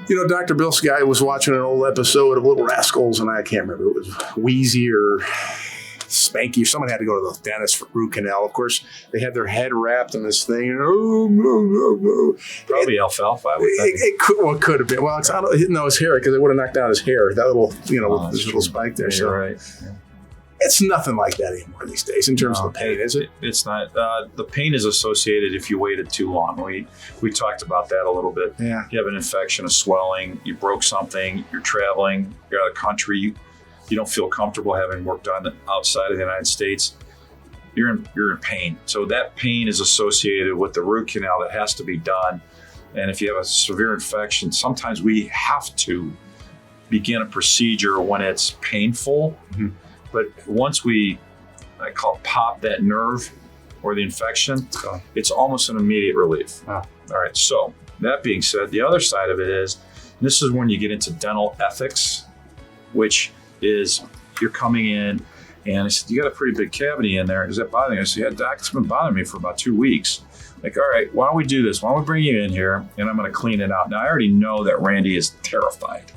Dr. Bilski, I was watching an old episode of Little Rascals, and I can't remember. It was Wheezy or Spanky. Someone had to go to the dentist for root canal. Of course, they had their head wrapped in this thing. And, Probably alfalfa, I would think. It could have been. Well, it's hair, because it would have knocked down his hair. That little, with this little spike there. Yeah, so right. Yeah. It's nothing like that anymore these days in terms of the pain, is it? It's not. The pain is associated if you waited too long. We talked about that a little bit. Yeah. You have an infection, a swelling, you broke something, you're traveling, you're out of the country, you don't feel comfortable having work done outside of the United States, you're in pain. So that pain is associated with the root canal that has to be done. And if you have a severe infection, sometimes we have to begin a procedure when it's painful. Mm-hmm. But once I call it pop that nerve or the infection, it's almost an immediate relief. Oh. All right. So that being said, the other side of it is, this is when you get into dental ethics, which is you're coming in and I said, you got a pretty big cavity in there. Is that bothering you? I said, yeah, doc, it's been bothering me for about 2 weeks. Like, all right, why don't we do this? Why don't we bring you in here and I'm going to clean it out. Now, I already know that Randy is terrified.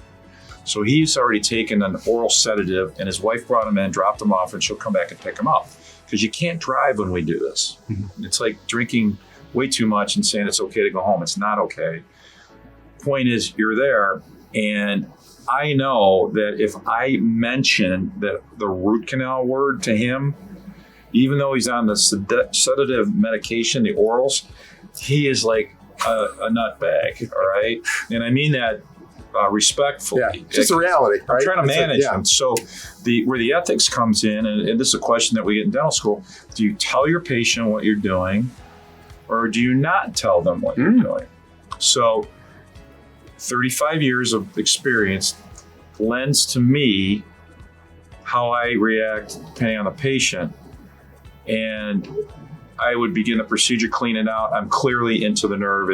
So he's already taken an oral sedative and his wife brought him in, dropped him off, and she'll come back and pick him up. Because you can't drive when we do this. Mm-hmm. It's like drinking way too much and saying it's okay to go home. It's not okay. Point is, you're there, and I know that if I mention the root canal word to him, even though he's on the sedative medication, the orals, he is like a nutbag, all right? And I mean that respectfully. Yeah, it's just a reality. I'm right? trying to manage them. So where the ethics comes in, and this is a question that we get in dental school, do you tell your patient what you're doing or do you not tell them what you're doing? So 35 years of experience lends to me how I react depending on the patient. And I would begin the procedure, clean it out. I'm clearly into the nerve.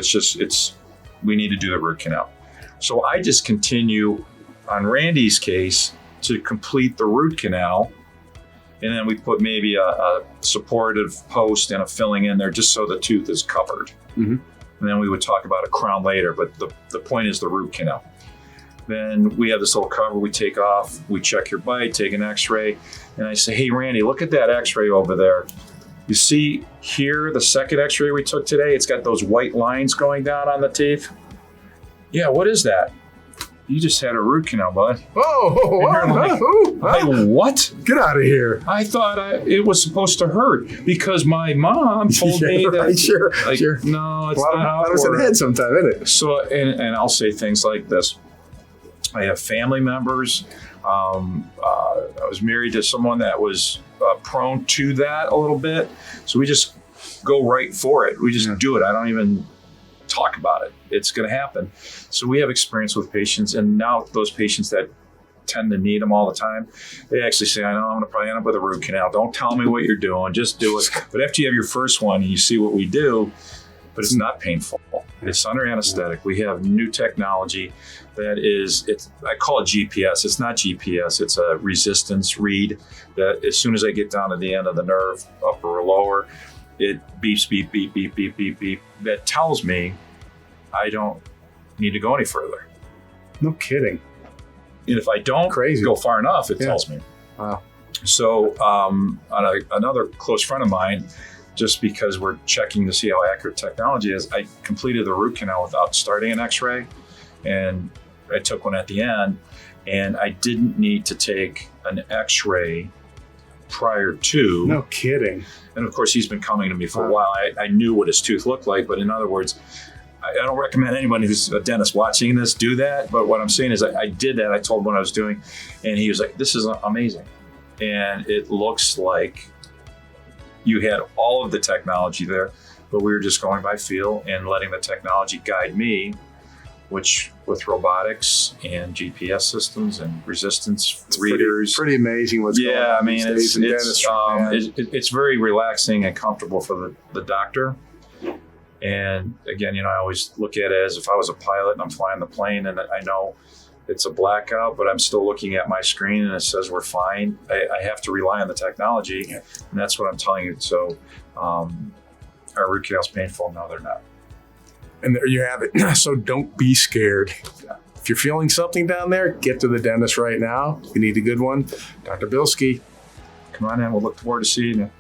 We need to do the root canal. So I just continue on Randy's case to complete the root canal. And then we put maybe a supportive post and a filling in there just so the tooth is covered. Mm-hmm. And then we would talk about a crown later, but the point is the root canal. Then we have this little cover we take off, we check your bite, take an x-ray, and I say, hey, Randy, look at that x-ray over there. You see here, the second x-ray we took today, it's got those white lines going down on the teeth. Yeah, what is that? You just had a root canal, bud. What? Get out of here. I thought it was supposed to hurt because my mom told me that. Right, sure. No, it's not how it works. In the head sometimes, isn't it? So, and I'll say things like this. I have family members. I was married to someone that was prone to that a little bit. So we just go right for it. We just do it. I don't even talk about it. It's going to happen. So we have experience with patients, and now those patients that tend to need them all the time, they actually say, I know I'm going to probably end up with a root canal. Don't tell me what you're doing. Just do it. But after you have your first one and you see what we do, but it's not painful. It's under anesthetic. We have new technology that I call it GPS. It's not GPS. It's a resistance read that as soon as I get down to the end of the nerve, upper or lower, it beeps, beep, beep, beep, beep, beep, beep. That tells me I don't need to go any further. No kidding. And if I don't go far enough, it tells me. Wow. So another close friend of mine, just because we're checking to see how accurate technology is, I completed the root canal without starting an x-ray. And I took one at the end, and I didn't need to take an x-ray prior to. No kidding. And of course, he's been coming to me for a while. I knew what his tooth looked like, but in other words, I don't recommend anybody who's a dentist watching this do that. But what I'm saying is I did that. I told him what I was doing, and he was like, this is amazing. And it looks like you had all of the technology there, but we were just going by feel and letting the technology guide me, which with robotics and GPS systems and resistance readers. Pretty amazing what's going on. Yeah, I mean, it's very relaxing and comfortable for the doctor. And again, I always look at it as if I was a pilot and I'm flying the plane and I know it's a blackout, but I'm still looking at my screen and it says we're fine. I have to rely on the technology, and that's what I'm telling you. So our root canal's painful? No, they're not. And there you have it. So don't be scared. If you're feeling something down there, get to the dentist right now. If you need a good one, Dr. Bilski. Come on in. We'll look forward to seeing you.